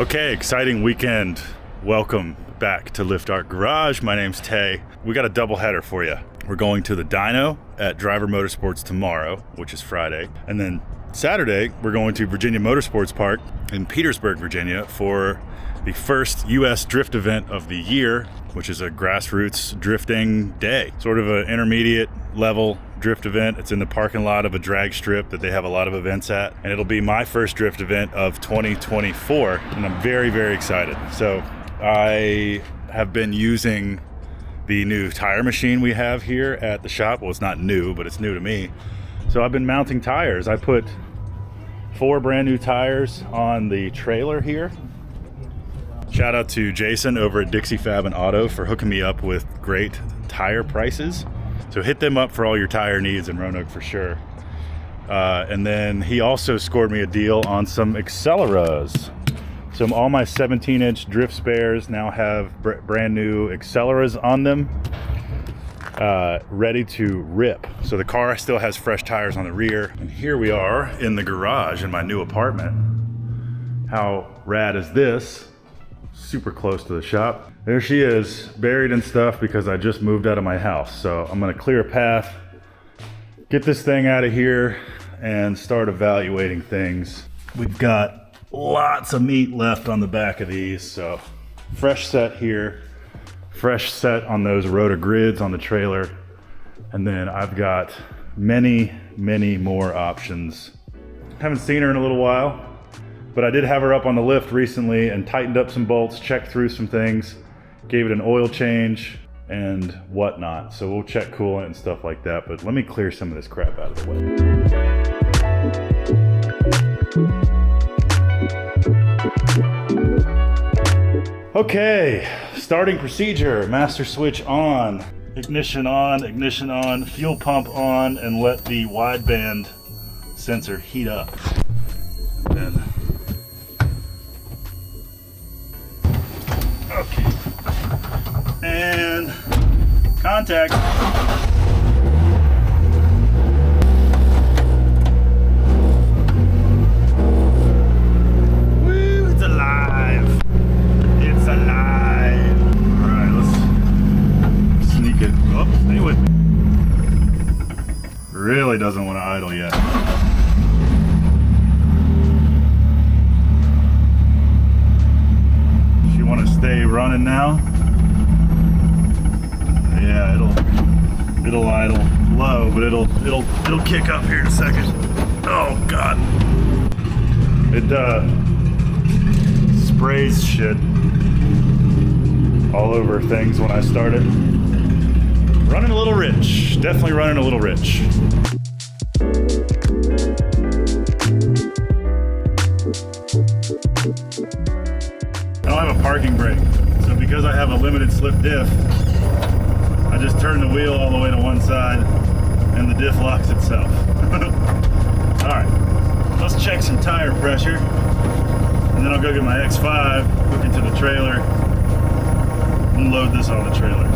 Okay, exciting weekend. Welcome back to Lift Art Garage. My name's Tay. We got a double header for you. We're going to the Dyno at Driver Motorsports tomorrow, which is Friday. And then Saturday, we're going to Virginia Motorsports Park in Petersburg, Virginia for the first U.S. drift event of the year, which is a grassroots drifting day. Sort of an intermediate level drift event. It's in the parking lot of a drag strip that they have a lot of events at. And it'll be my first drift event of 2024. And I'm very, very excited. So I have been using the new tire machine we have here at the shop. Well, it's not new, but it's new to me. So I've been mounting tires. I put 4 brand new tires on the trailer here. Shout out to Jason over at Dixie Fab and Auto for hooking me up with great tire prices. So hit them up for all your tire needs in Roanoke for sure. And then he also scored me a deal on some Acceleras. So all my 17-inch drift spares now have brand new Acceleras on them, ready to rip. So the car still has fresh tires on the rear. And here we are in the garage in my new apartment. How rad is this? Super close to the shop. There she is, buried in stuff because I just moved out of my house. So I'm gonna clear a path, get this thing out of here, and start evaluating things. We've got lots of meat left on the back of these, so fresh set here, fresh set on those rotor grids on the trailer, and then I've got many, many more options. Haven't seen her in a little while, but I did have her up on the lift recently and tightened up some bolts, checked through some things, gave it an oil change and whatnot. So we'll check coolant and stuff like that, but let me clear some of this crap out of the way. Okay, starting procedure. Master switch on, ignition on, fuel pump on, and let the wideband sensor heat up. And okay, and contact. Woo, it's alive. It's alive. All right, let's sneak it. Oh, stay with me. Really doesn't want to idle yet. Want to stay running now? Yeah, it'll idle low, but it'll kick up here in a second. Oh God! It sprays shit all over things when I start it. Running a little rich, definitely running a little rich. I don't have a parking brake, so because I have a limited slip diff, I just turn the wheel all the way to one side and the diff locks itself. Alright, let's check some tire pressure, and then I'll go get my X5, hook it to the trailer, and load this on the trailer.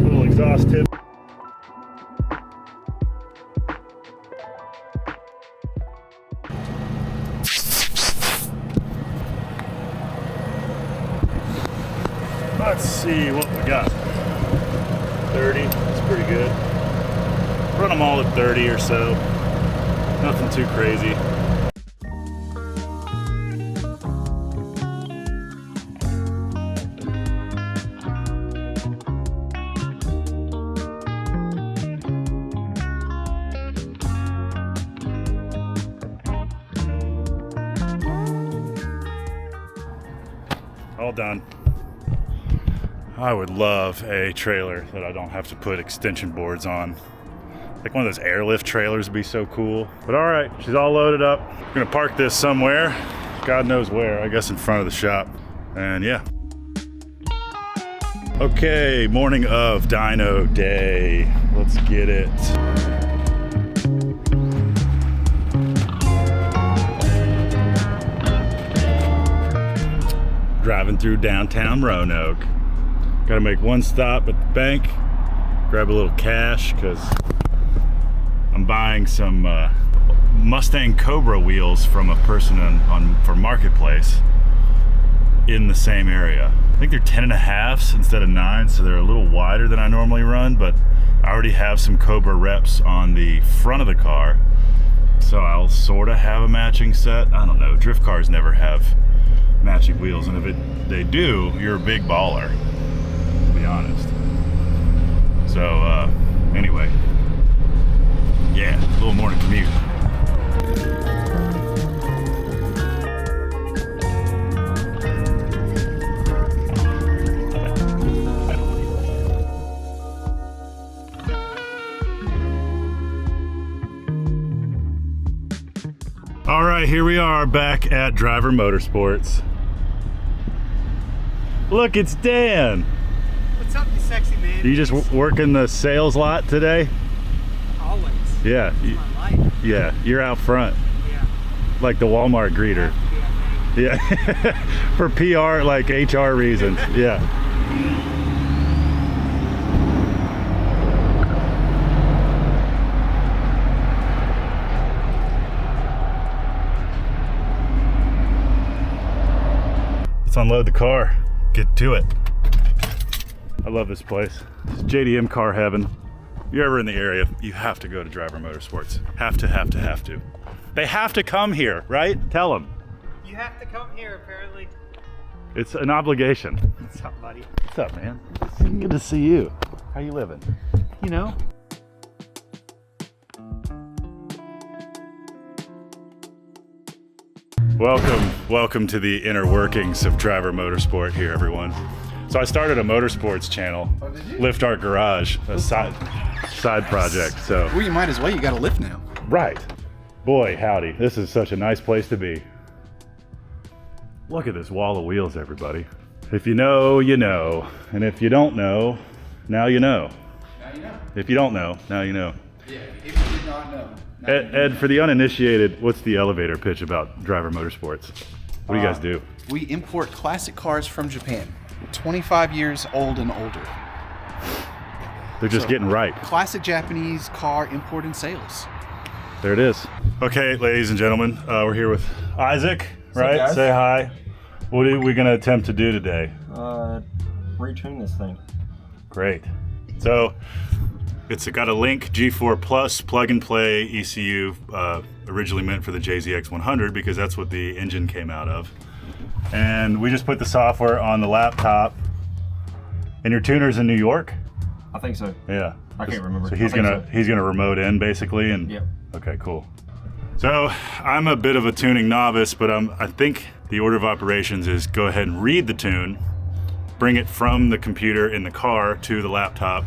Little exhaust tip. Let's see what we got. 30, that's pretty good. Run them all at 30 or so. Nothing too crazy. All done. I would love a trailer that I don't have to put extension boards on. Like one of those airlift trailers would be so cool. But all right, she's all loaded up. I'm gonna park this somewhere. God knows where, I guess in front of the shop. And yeah. Okay, morning of dyno day. Let's get it. Driving through downtown Roanoke. Gotta make one stop at the bank, grab a little cash, because I'm buying some Mustang Cobra wheels from a person for Marketplace in the same area. I think they're 10.5s instead of 9, so they're a little wider than I normally run, but I already have some Cobra reps on the front of the car, so I'll sort of have a matching set. I don't know, drift cars never have matching wheels, and if they do, you're a big baller, to be honest. So anyway, yeah, a little morning commute. All right, here we are back at Driver Motorsports. Look, it's Dan. What's up, you sexy man? You just working the sales lot today? Always. Yeah. It's my life. Yeah, you're out front. Yeah. Like the Walmart greeter. Yeah. For PR, like HR reasons. Yeah. Let's unload the car. Get to it. I love this place. It's JDM car heaven. If you're ever in the area, you have to go to Driver Motorsports. Have to. They have to come here, right? Tell them. You have to come here, apparently. It's an obligation. What's up, buddy? What's up, man? Good to see you. How you living? You know? Welcome to the inner workings of Driver Motorsport here, everyone. So I started a motorsports channel, Lift Art Garage, a side project. So well, you might as well. You got a lift now. right, boy, howdy, this is such a nice place to be. Look at this wall of wheels, everybody. If you know, you know, and if you don't know, now you know. Now you know. If you don't know, now you know. Yeah. If you did not know. Ed, for the uninitiated, what's the elevator pitch about Driver Motorsports? What do you guys do? We import classic cars from Japan, 25 years old and older. They're just getting right. Classic Japanese car import and sales. There it is. Okay, ladies and gentlemen, we're here with Isaac, right? guys? Say hi. What are we going to attempt to do today? Retune this thing. Great. So it's got a Link G4 Plus plug and play ECU, originally meant for the JZX 100 because that's what the engine came out of. And we just put the software on the laptop. And your tuner's in New York? I think so. Yeah. I can't remember. So he's gonna remote in basically, and Yep. Okay, cool. So I'm a bit of a tuning novice, but I think the order of operations is go ahead and read the tune, bring it from the computer in the car to the laptop,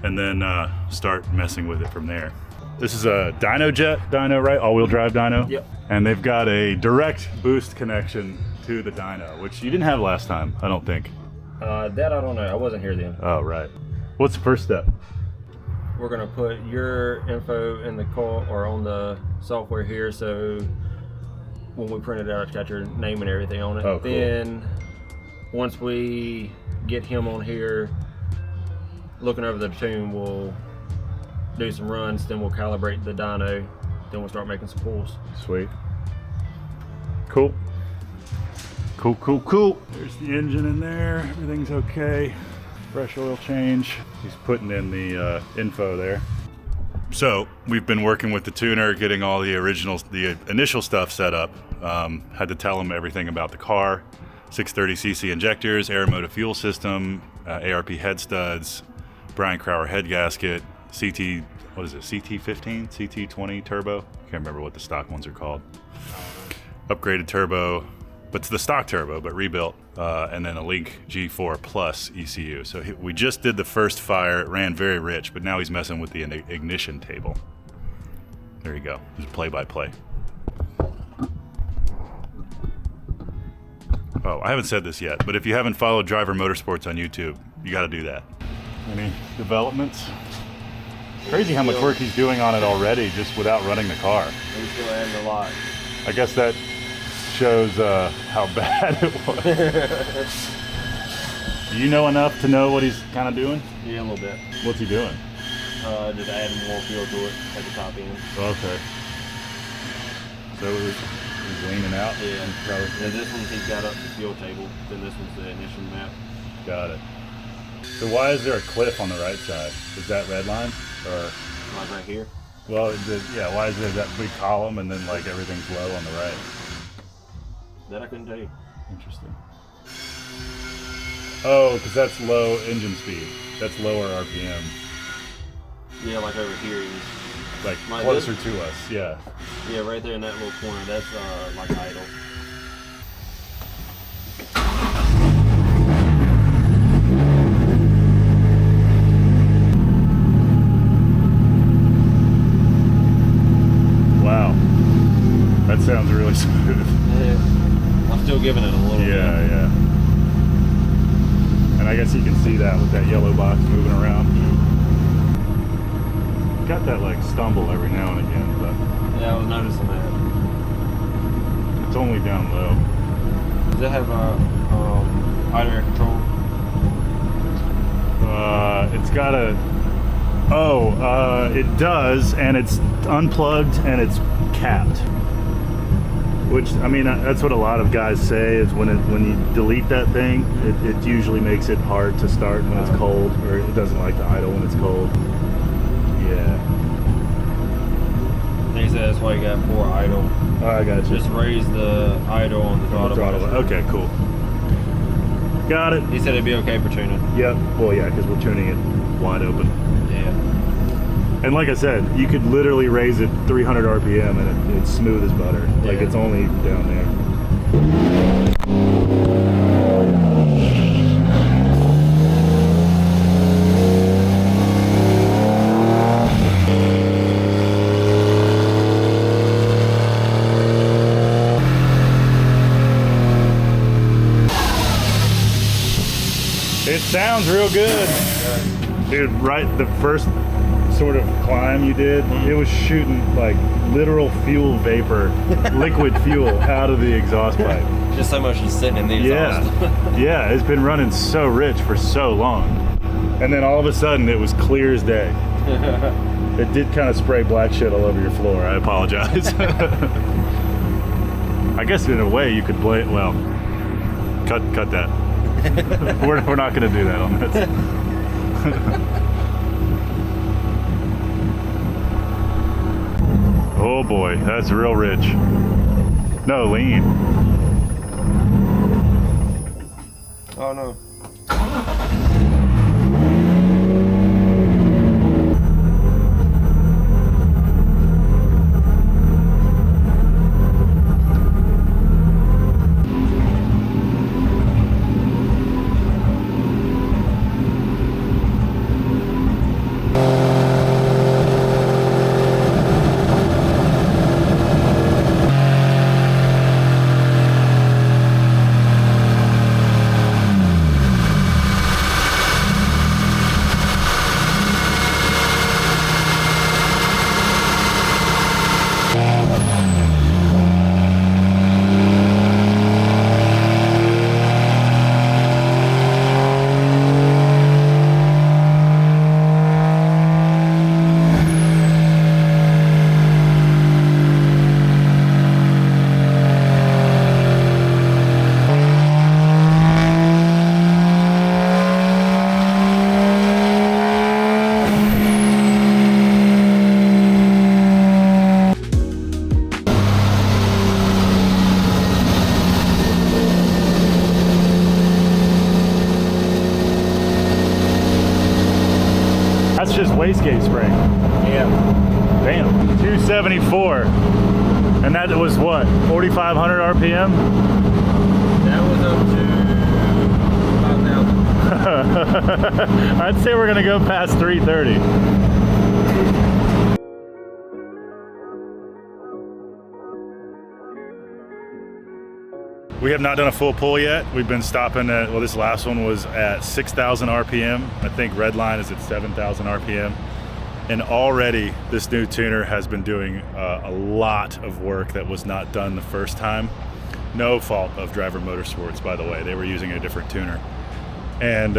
and then start messing with it from there. This is a Dyno, right? All-wheel drive dyno? Yep. And they've got a direct boost connection to the dyno, which you didn't have last time, I don't think. That I don't know. I wasn't here then. Oh, right. What's the first step? We're gonna put your info in the car or on the software here, so when we print it out, it's got your name and everything on it. Oh, cool. Then once we get him on here, looking over the tune, we'll do some runs, then we'll calibrate the dyno, then we'll start making some pulls. Sweet. Cool. Cool. There's the engine in there. Everything's okay. Fresh oil change. He's putting in the info there. So we've been working with the tuner, getting all the initial stuff set up. Had to tell him everything about the car, 630cc injectors, Aeromotive fuel system, ARP head studs, Brian Crower head gasket, CT15, CT20 turbo. Can't remember what the stock ones are called. Upgraded turbo, but it's the stock turbo, but rebuilt, and then a Link G4 Plus ECU. So we just did the first fire. It ran very rich, but now he's messing with the ignition table. There you go. There's a play-by-play. Oh, I haven't said this yet, but if you haven't followed Driver Motorsports on YouTube, you got to do that. Any developments? Crazy how much work he's doing on it already, just without running the car. He's still adding a lot. I guess that shows how bad it was. Do you know enough to know what he's kind of doing? Yeah, a little bit. What's he doing? Just adding more fuel to it at the top end. Okay. So it was leaning out. Yeah. Probably. Yeah, this one he's got up the fuel table. Then this one's the ignition map. Got it. So why is there a cliff on the right side? Is that red line? Or Like right here. well, why is there that big column and then like everything's low on the right? That I couldn't tell you. Interesting. Oh, because that's low engine speed. That's lower RPM. Yeah, like over here. Like Like closer this? to us, yeah. Yeah, right there in that little corner. That's like idle. Wow. That sounds really smooth. Yeah. I'm still giving it a little bit. Yeah. And I guess you can see that with that yellow box moving around. Got that like stumble every now and again, but Yeah, I was noticing that. it's only down low. Does it have idle air control? It's got a. It does, and it's unplugged and it's capped. Which, I mean, that's what a lot of guys say is when you delete that thing, it usually makes it hard to start when it's cold, or it doesn't like to idle when it's cold. Yeah. I think he said that's why you got 4 idle. Oh, I got you. Just raise the idle on the throttle. Okay, cool. Got it. He said it'd be okay for tuning. Yep. Well, yeah, because we're tuning it wide open. Yeah. And like I said, you could literally raise it 300 RPM and it's smooth as butter. Like Yeah. it's only down there. It sounds real good. Dude, right, the first sort of climb you did, it was shooting like literal fuel vapor, liquid fuel out of the exhaust pipe. Just so much just sitting in the exhaust. Yeah, it's been running so rich for so long. And then all of a sudden it was clear as day. It did kind of spray black shit all over your floor. I apologize. I guess in a way you could blame, well, cut that. We're not going to do that on this. Oh boy, that's real rich. No, lean. Oh no. That's just wastegate spray. Yeah. Damn. 274. And that was what? 4,500 RPM? That was up to 5,000. I'd say we're going to go past 330. We have not done a full pull yet. We've been stopping at, well, this last one was at 6,000 RPM. I think red line is at 7,000 RPM. And already this new tuner has been doing a lot of work that was not done the first time. No fault of Driver Motorsports, by the way. They were using a different tuner. And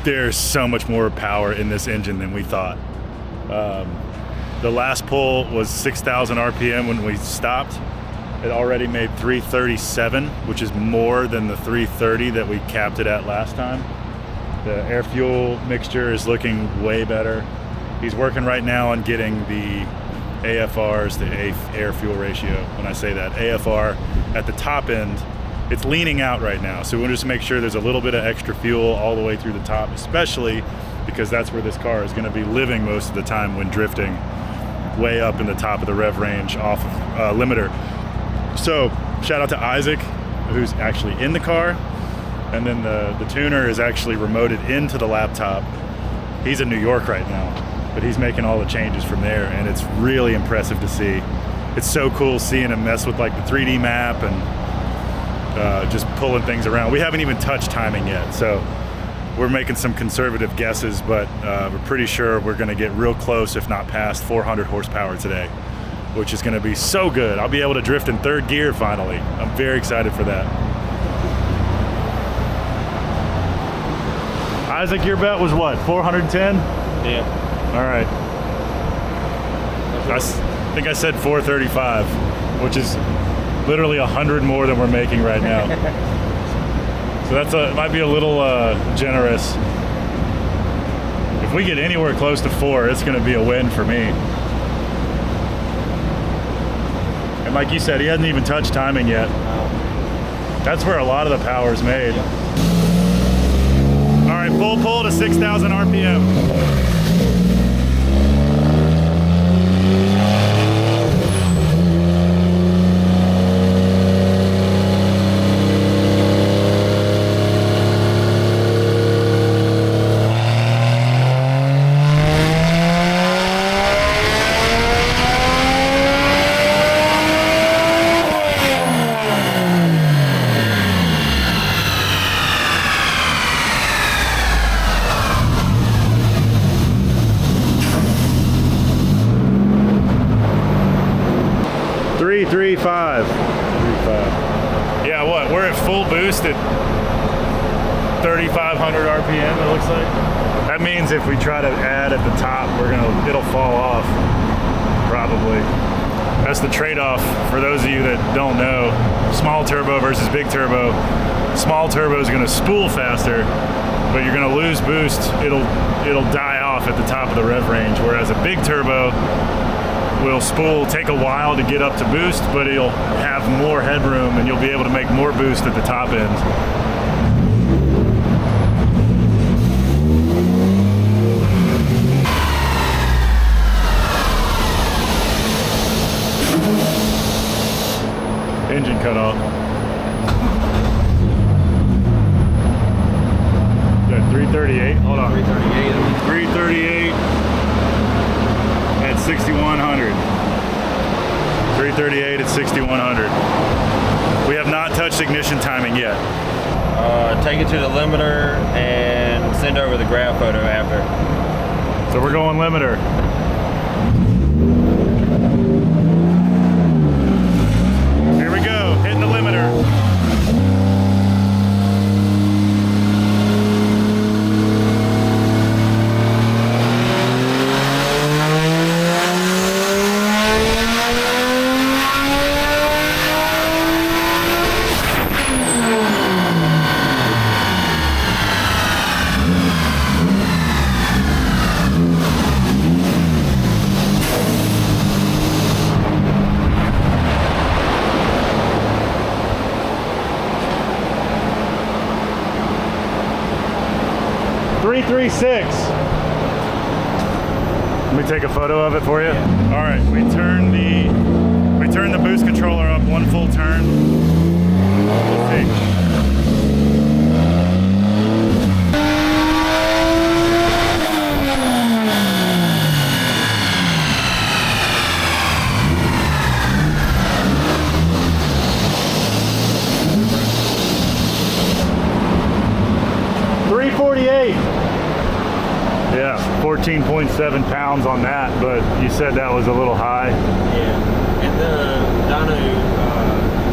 there's so much more power in this engine than we thought. The last pull was 6,000 RPM when we stopped. It already made 337, which is more than the 330 that we capped it at last time. The air fuel mixture is looking way better. He's working right now on getting the AFRs, the air fuel ratio. When I say that, AFR at the top end, it's leaning out right now. So we'll just make sure there's a little bit of extra fuel all the way through the top, especially because that's where this car is going to be living most of the time when drifting way up in the top of the rev range off of limiter. So shout out to Isaac, who's actually in the car. And then the tuner is actually remoted into the laptop. He's in New York right now, but he's making all the changes from there, and it's really impressive to see. It's so cool seeing him mess with like the 3D map and just pulling things around. We haven't even touched timing yet, so we're making some conservative guesses, but we're pretty sure we're gonna get real close, if not past 400 horsepower today, which is gonna be so good. I'll be able to drift in third gear finally. I'm very excited for that. Isaac, your bet was what, 410? Yeah. All right. I think I said 435, which is literally 100 more than we're making right now. So that's it might be a little generous. If we get anywhere close to 4, it's going to be a win for me. And like you said, he hasn't even touched timing yet. That's where a lot of the power is made. All right, full pull to 6,000 RPM. Five. Yeah, what? We're at full boost at 3,500 RPM. It looks like. That means if we try to add at the top, it'll fall off. Probably. That's the trade-off for those of you that don't know. Small turbo versus big turbo. Small turbo is going to spool faster, but you're going to lose boost. It'll die off at the top of the rev range. Whereas a big turbo will spool, take a while to get up to boost, but it'll have more headroom and you'll be able to make more boost at the top end. Engine cut off. Got 338. Hold on. 338. 338. At 6,100. 338 at 6,100. We have not touched ignition timing yet. Take it to the limiter and send over the graph photo after. So we're going limiter. Here we go, hitting the limiter. Let me take a photo of it for you. Yeah. All right, we turn the boost controller up one full turn. We'll see. Yeah, 14.7 pounds on that, but you said that was a little high. Yeah, and the Dyno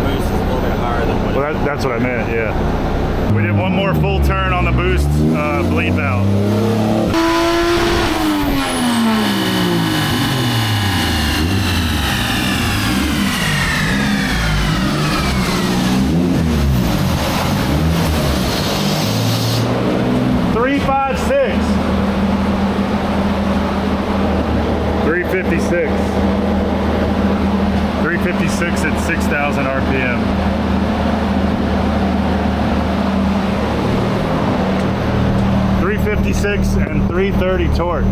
boost is a little bit higher than what. Well, that's what I meant. Yeah, we did one more full turn on the boost bleed valve. 356. 356 at 6,000 RPM. .356 and 330 torque.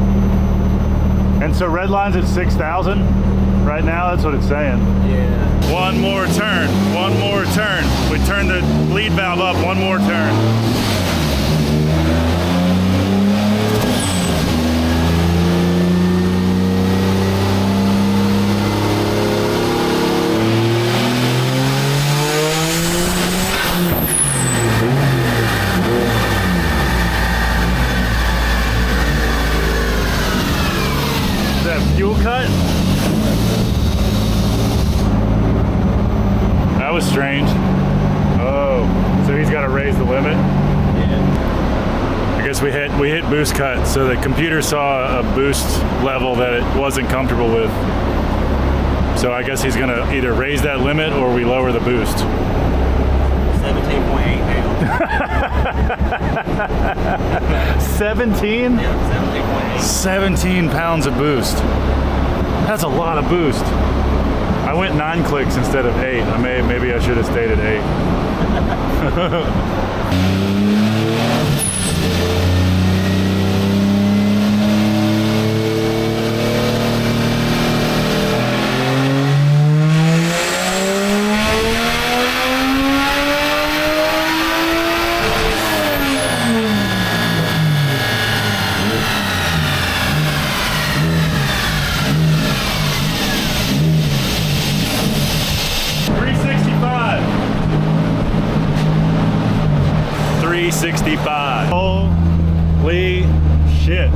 And so red line's at 6,000 right now. That's what it's saying. Yeah. One more turn. One more turn. We turn the bleed valve up. One more turn. Fuel cut? That was strange. Oh, so he's got to raise the limit? Yeah. I guess we hit boost cut, so the computer saw a boost level that it wasn't comfortable with. So I guess he's gonna either raise that limit or we lower the boost. 17.8 now. 17? Yeah, 17.8. 17 pounds of boost. That's a lot of boost. I went 9 clicks instead of 8. Maybe I should have stayed at 8. 365. Holy shit.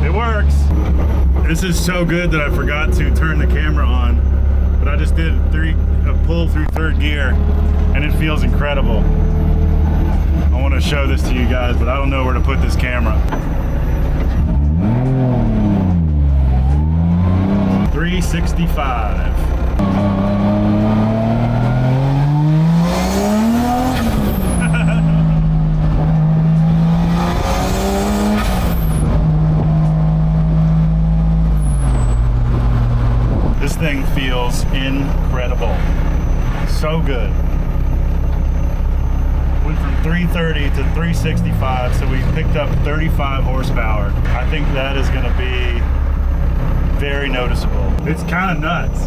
It works. This is so good that I forgot to turn the camera on, but I just did a pull through third gear and it feels incredible. I want to show this to you guys, but I don't know where to put this camera. 365. This thing feels incredible. So good. Went from 330 to 365, so we picked up 35 horsepower. I think that is going to be very noticeable. It's kind of nuts.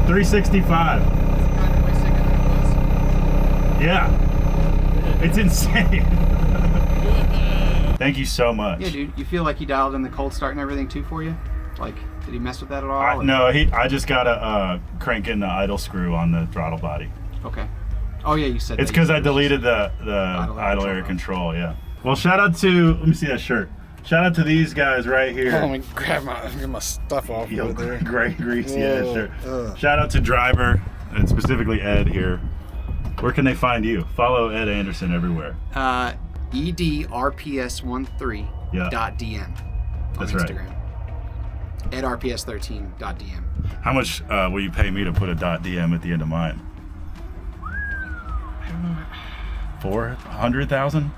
365. Yeah. It's insane. Thank you so much. Yeah, dude. You feel like he dialed in the cold start and everything too for you? Like, did he mess with that at all? No, I just got to crank in the idle screw on the throttle body. Okay. Oh yeah, you said it's because I deleted the idle area control. Yeah. Well, shout out to, let me see that shirt. Shout out to these guys right here. Let me get my stuff off over there. Great greasy ass shirt. Shout out to Driver and specifically Ed here. Where can they find you? Follow Ed Anderson everywhere. EDRPS13.dm. That's Instagram. Right. EdRPS13.dm. How much will you pay me to put a .dm at the end of mine? 400,000?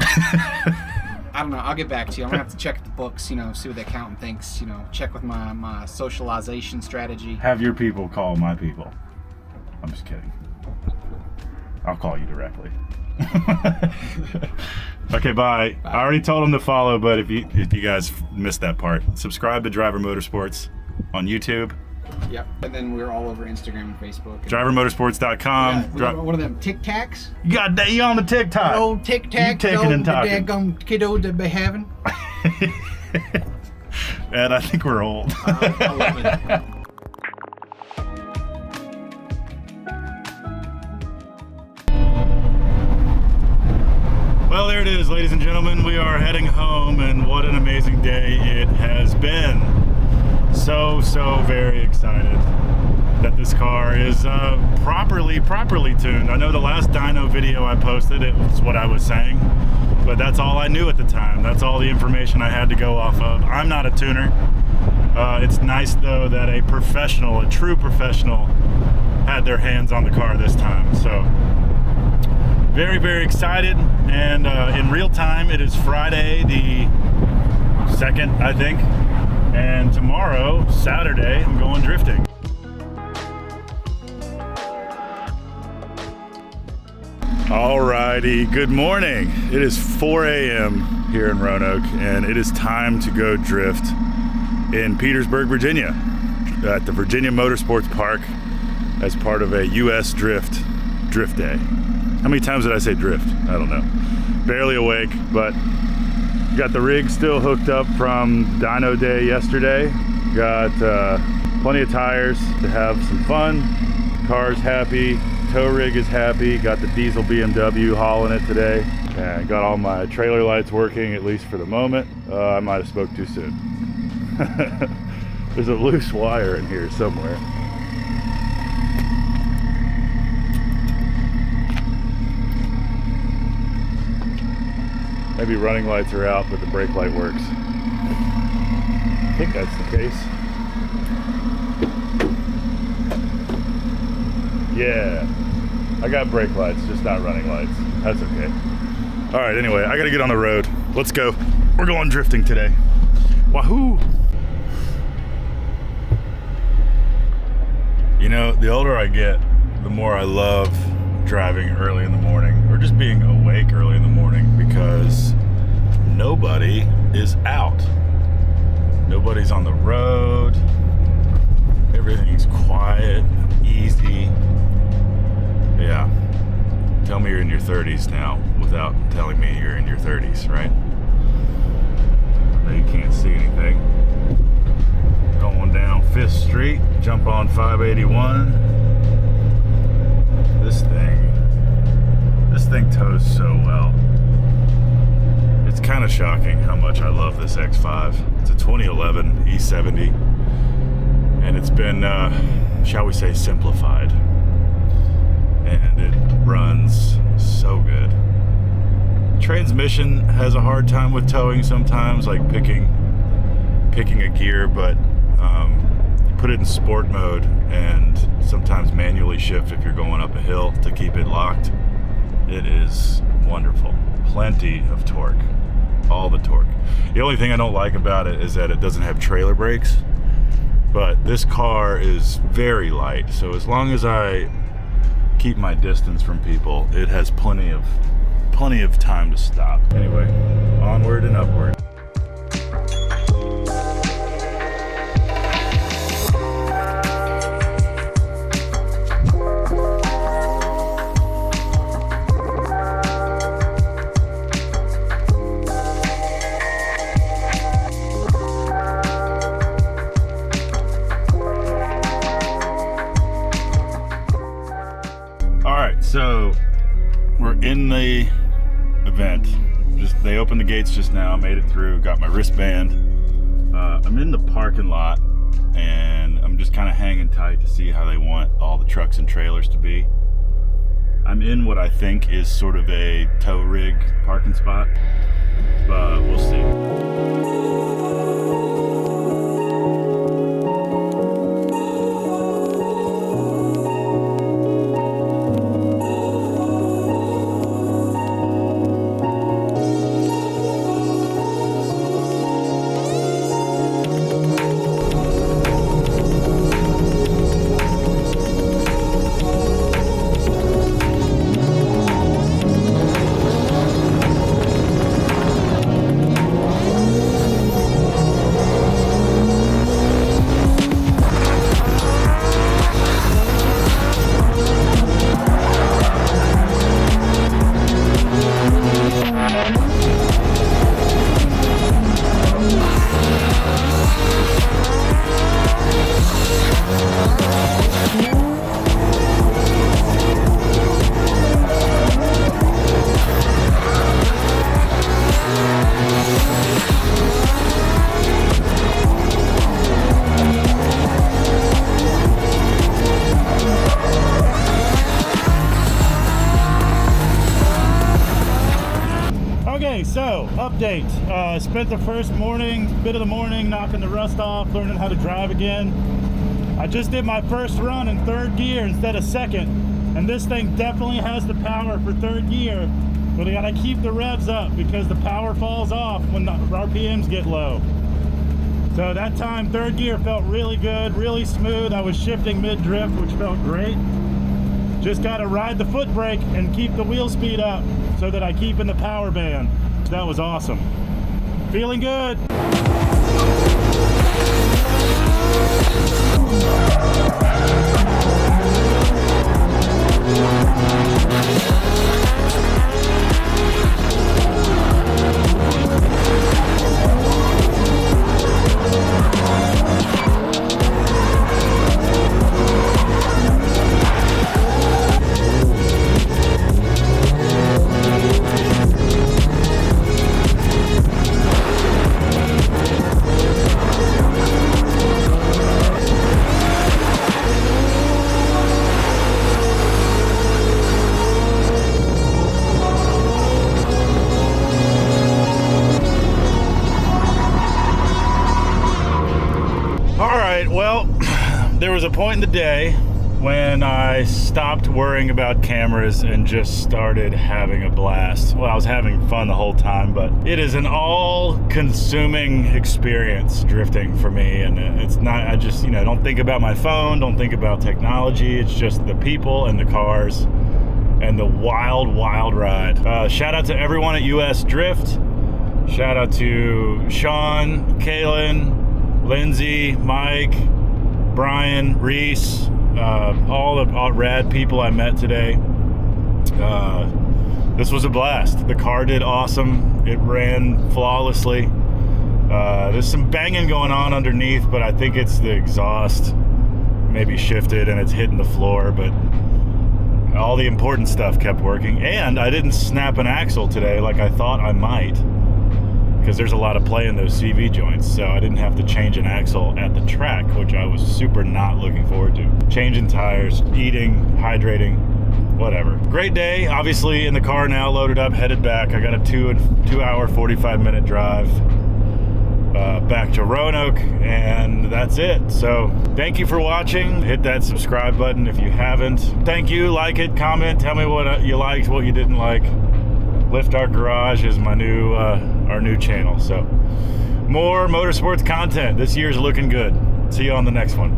I don't know. I'll get back to you. I'm gonna have to check the books, see what the accountant thinks, check with my socialization strategy. Have your people call my people. I'm just kidding. I'll call you directly. Okay, bye. I already told them to follow, but if you guys missed that part, subscribe to Driver Motorsports on YouTube. Yep, and then we're all over Instagram and Facebook. DriverMotorsports.com. Yeah, one of them Tic Tacs. You on the TikTok. Old Tic Tac. You taking and talking. The daggone kiddo that they having. And I think we're old. I love it. Well, there it is, ladies and gentlemen. We are heading home, and what an amazing day it has been. So very excited that this car is properly tuned. I know the last dyno video I posted, it was what I was saying, but that's all I knew at the time. That's all the information I had to go off of. I'm not a tuner. It's nice, though, that a true professional, had their hands on the car this time. So very excited, and in real time, it is Friday the 2nd, I think. And tomorrow, Saturday, I'm going drifting. Alrighty, good morning. It is 4 a.m. here in Roanoke, and it is time to go drift in Petersburg, Virginia, at the Virginia Motorsports Park as part of a U.S. Drift Day. How many times did I say drift? I don't know. Barely awake, but got the rig still hooked up from Dyno Day yesterday. Got plenty of tires to have some fun. Car's happy. Tow rig is happy. Got the diesel BMW hauling it today. And got all my trailer lights working, at least for the moment. I might have spoke too soon. There's a loose wire in here somewhere. Maybe running lights are out, but the brake light works. I think that's the case. Yeah, I got brake lights, just not running lights. That's okay. All right, anyway, I gotta get on the road. Let's go. We're going drifting today. Wahoo! You know, the older I get, the more I love driving early in the morning, or just being awake early in the morning, because nobody is out. Nobody's on the road. Everything's quiet, easy. Yeah. Tell me you're in your 30s now without telling me you're in your 30s, right? You can't see anything. Going down 5th Street, jump on 581. This thing tows so well. It's kind of shocking how much I love this X5. It's a 2011 E70, and it's been, shall we say, simplified. And it runs so good. Transmission has a hard time with towing sometimes, like picking a gear, but you put it in sport mode and sometimes manually shift if you're going up a hill to keep it locked. It is wonderful. Plenty of torque. All the torque. The only thing I don't like about it is that it doesn't have trailer brakes, but this car is very light, so as long as I keep my distance from people, it has plenty of time to stop. Anyway, onward and upward. So we're in the event. They opened the gates just now, made it through, got my wristband. I'm in the parking lot and I'm just kind of hanging tight to see how they want all the trucks and trailers to be. I'm in what I think is sort of a tow rig parking spot, but we'll see. So, update. Spent the first bit of the morning knocking the rust off, learning how to drive again. I just did my first run in 3rd gear instead of 2nd, and this thing definitely has the power for 3rd gear, but I gotta keep the revs up because the power falls off when the RPMs get low. So that time, third gear felt really good, really smooth. I was shifting mid-drift, which felt great. Just gotta ride the foot brake and keep the wheel speed up so that I keep in the power band. That was awesome. Feeling good. Well, there was a point in the day when I stopped worrying about cameras and just started having a blast. Well, I was having fun the whole time, but it is an all-consuming experience drifting for me, and it's not, I just, don't think about my phone, don't think about technology. It's just the people and the cars and the wild, wild ride. Shout out to everyone at US Drift. Shout out to Sean, Kaylin, Lindsay, Mike, Brian, Reese, all the rad people I met today. This was a blast. The car did awesome. It ran flawlessly. There's some banging going on underneath, but I think it's the exhaust maybe shifted and it's hitting the floor, but all the important stuff kept working. And I didn't snap an axle today like I thought I might, because there's a lot of play in those CV joints, so I didn't have to change an axle at the track, which I was super not looking forward to. Changing tires, eating, hydrating, whatever. Great day, obviously in the car now, loaded up, headed back. I got a 2 hour, 45-minute drive back to Roanoke, and that's it. So thank you for watching. Hit that subscribe button if you haven't. Thank you, like it, comment, tell me what you liked, what you didn't like. Lift Art Garage is my new our new channel, so more motorsports content. This year's looking good. See you on the next one.